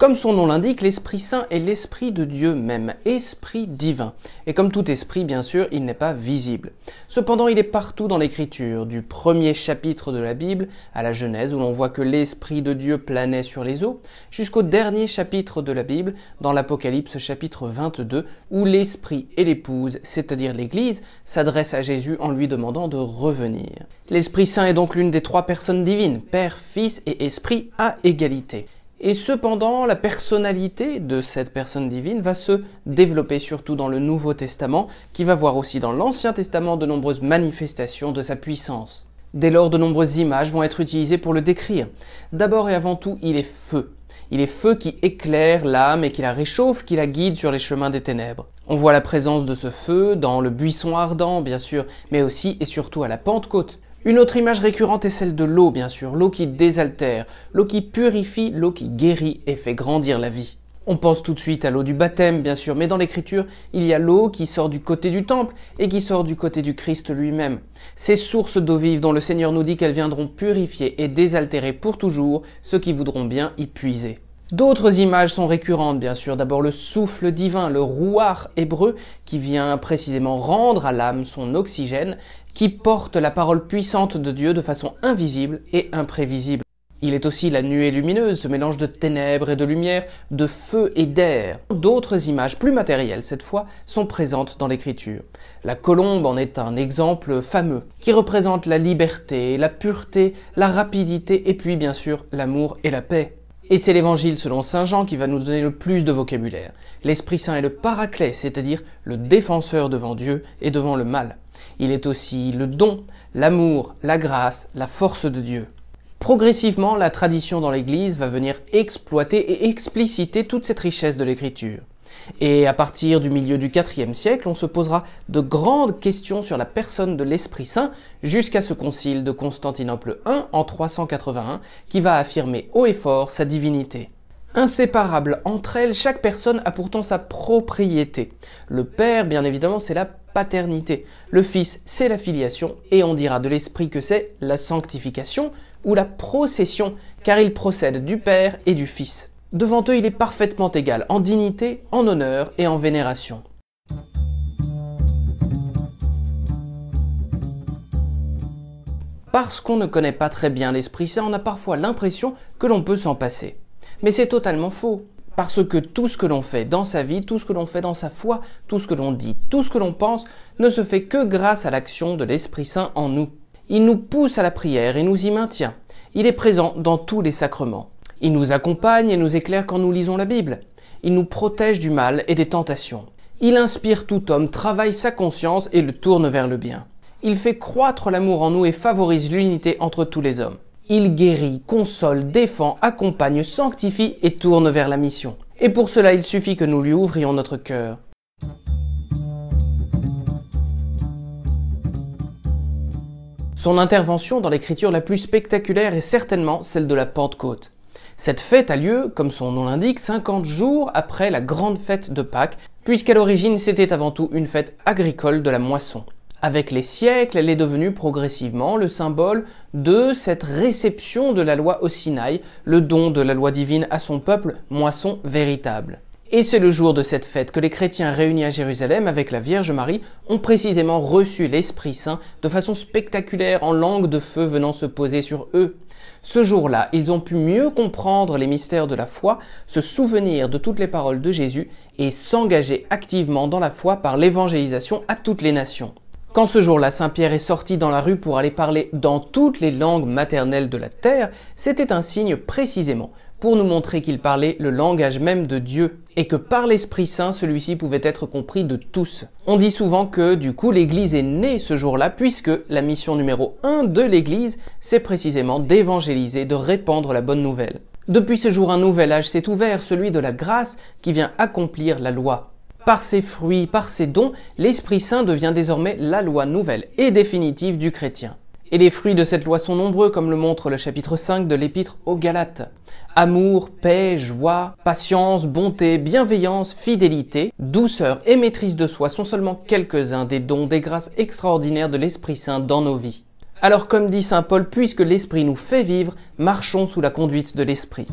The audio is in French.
Comme son nom l'indique, l'Esprit Saint est l'Esprit de Dieu même, Esprit divin. Et comme tout esprit, bien sûr, il n'est pas visible. Cependant, il est partout dans l'Écriture, du premier chapitre de la Bible à la Genèse, où l'on voit que l'Esprit de Dieu planait sur les eaux, jusqu'au dernier chapitre de la Bible, dans l'Apocalypse chapitre 22, où l'Esprit et l'Épouse, c'est-à-dire l'Église, s'adressent à Jésus en lui demandant de revenir. L'Esprit Saint est donc l'une des trois personnes divines, Père, Fils et Esprit à égalité. Et cependant, la personnalité de cette personne divine va se développer surtout dans le Nouveau Testament, qui va voir aussi dans l'Ancien Testament de nombreuses manifestations de sa puissance. Dès lors, de nombreuses images vont être utilisées pour le décrire. D'abord et avant tout, il est feu. Il est feu qui éclaire l'âme et qui la réchauffe, qui la guide sur les chemins des ténèbres. On voit la présence de ce feu dans le buisson ardent, bien sûr, mais aussi et surtout à la Pentecôte. Une autre image récurrente est celle de l'eau, bien sûr, l'eau qui désaltère, l'eau qui purifie, l'eau qui guérit et fait grandir la vie. On pense tout de suite à l'eau du baptême, bien sûr, mais dans l'Écriture, il y a l'eau qui sort du côté du temple et qui sort du côté du Christ lui-même. Ces sources d'eau vive dont le Seigneur nous dit qu'elles viendront purifier et désaltérer pour toujours ceux qui voudront bien y puiser. D'autres images sont récurrentes, bien sûr. D'abord le souffle divin, le rouar hébreu, qui vient précisément rendre à l'âme son oxygène, qui porte la parole puissante de Dieu de façon invisible et imprévisible. Il est aussi la nuée lumineuse, ce mélange de ténèbres et de lumière, de feu et d'air. D'autres images, plus matérielles cette fois, sont présentes dans l'Écriture. La colombe en est un exemple fameux, qui représente la liberté, la pureté, la rapidité et puis bien sûr l'amour et la paix. Et c'est l'Évangile selon saint Jean qui va nous donner le plus de vocabulaire. L'Esprit Saint est le paraclet, c'est-à-dire le défenseur devant Dieu et devant le mal. Il est aussi le don, l'amour, la grâce, la force de Dieu. Progressivement, la tradition dans l'Église va venir exploiter et expliciter toute cette richesse de l'Écriture. Et à partir du milieu du IVe siècle, on se posera de grandes questions sur la personne de l'Esprit Saint jusqu'à ce concile de Constantinople I en 381 qui va affirmer haut et fort sa divinité. Inséparables entre elles, chaque personne a pourtant sa propriété. Le Père, bien évidemment, c'est la paternité. Le Fils, c'est la filiation. Et on dira de l'Esprit que c'est la sanctification ou la procession, car il procède du Père et du Fils. Devant eux, il est parfaitement égal en dignité, en honneur et en vénération. Parce qu'on ne connaît pas très bien l'Esprit Saint, on a parfois l'impression que l'on peut s'en passer. Mais c'est totalement faux, parce que tout ce que l'on fait dans sa vie, tout ce que l'on fait dans sa foi, tout ce que l'on dit, tout ce que l'on pense, ne se fait que grâce à l'action de l'Esprit Saint en nous. Il nous pousse à la prière et nous y maintient. Il est présent dans tous les sacrements. Il nous accompagne et nous éclaire quand nous lisons la Bible. Il nous protège du mal et des tentations. Il inspire tout homme, travaille sa conscience et le tourne vers le bien. Il fait croître l'amour en nous et favorise l'unité entre tous les hommes. Il guérit, console, défend, accompagne, sanctifie et tourne vers la mission. Et pour cela, il suffit que nous lui ouvrions notre cœur. Son intervention dans l'écriture la plus spectaculaire est certainement celle de la Pentecôte. Cette fête a lieu, comme son nom l'indique, 50 jours après la grande fête de Pâques, puisqu'à l'origine c'était avant tout une fête agricole de la moisson. Avec les siècles, elle est devenue progressivement le symbole de cette réception de la loi au Sinaï, le don de la loi divine à son peuple, moisson véritable. Et c'est le jour de cette fête que les chrétiens réunis à Jérusalem avec la Vierge Marie ont précisément reçu l'Esprit Saint de façon spectaculaire en langue de feu venant se poser sur eux. Ce jour-là, ils ont pu mieux comprendre les mystères de la foi, se souvenir de toutes les paroles de Jésus et s'engager activement dans la foi par l'évangélisation à toutes les nations. Quand ce jour-là, Saint Pierre est sorti dans la rue pour aller parler dans toutes les langues maternelles de la terre, c'était un signe précisément pour nous montrer qu'il parlait le langage même de Dieu et que par l'Esprit Saint, celui-ci pouvait être compris de tous. On dit souvent que du coup l'Église est née ce jour-là puisque la mission numéro 1 de l'Église, c'est précisément d'évangéliser, de répandre la bonne nouvelle. Depuis ce jour, un nouvel âge s'est ouvert, celui de la grâce qui vient accomplir la loi. Par ses fruits, par ses dons, l'Esprit Saint devient désormais la loi nouvelle et définitive du chrétien. Et les fruits de cette loi sont nombreux, comme le montre le chapitre 5 de l'Épître aux Galates. Amour, paix, joie, patience, bonté, bienveillance, fidélité, douceur et maîtrise de soi sont seulement quelques-uns des dons, des grâces extraordinaires de l'Esprit Saint dans nos vies. Alors comme dit saint Paul, puisque l'Esprit nous fait vivre, marchons sous la conduite de l'Esprit.